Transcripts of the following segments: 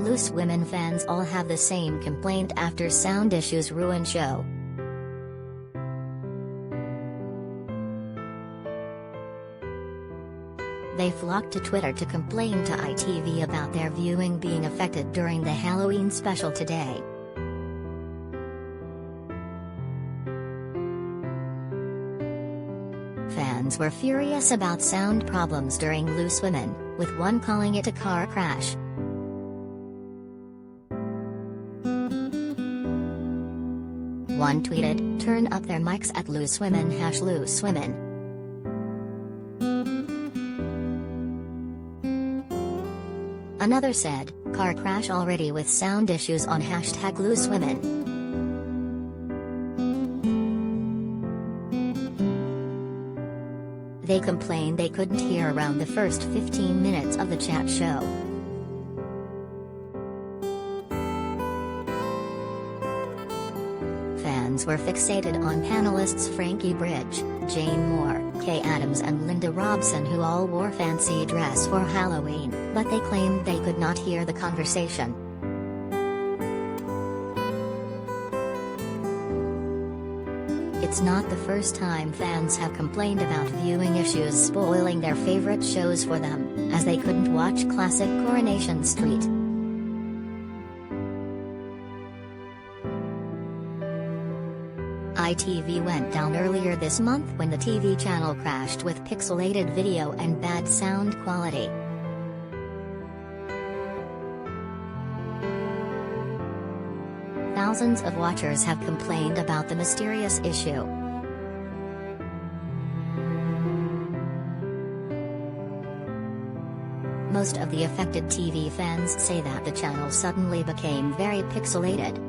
Loose Women fans all have the same complaint after sound issues ruin show. They flocked to Twitter to complain to ITV about their viewing being affected during the Halloween special today. Fans were furious about sound problems during Loose Women, with one calling it a car crash. One tweeted, "Turn up their mics at Loose Women #Loose Women." Another said, "Car crash already with sound issues on #Loose Women." They complained they couldn't hear around the first 15 minutes of the chat show. Fans were fixated on panelists Frankie Bridge, Jane Moore, Kay Adams and Linda Robson, who all wore fancy dress for Halloween, but they claimed they could not hear the conversation. It's not the first time fans have complained about viewing issues spoiling their favorite shows for them, as they couldn't watch classic Coronation Street. ITV went down earlier this month when the TV channel crashed with pixelated video and bad sound quality. Thousands of watchers have complained about the mysterious issue. Most of the affected TV fans say that the channel suddenly became very pixelated.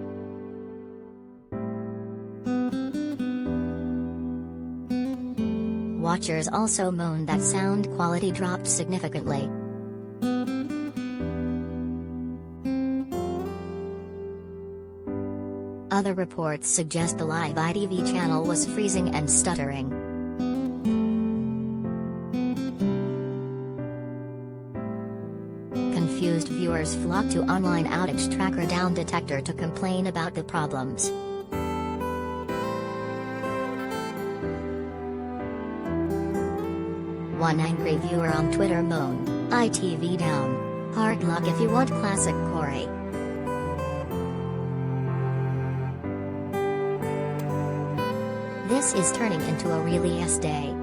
Watchers also moaned that sound quality dropped significantly. Other reports suggest the live ITV channel was freezing and stuttering. Confused viewers flocked to online outage tracker Down Detector to complain about the problems. One angry viewer on Twitter moaned, "ITV down. Hard luck if you want classic Corey." This is turning into a really day.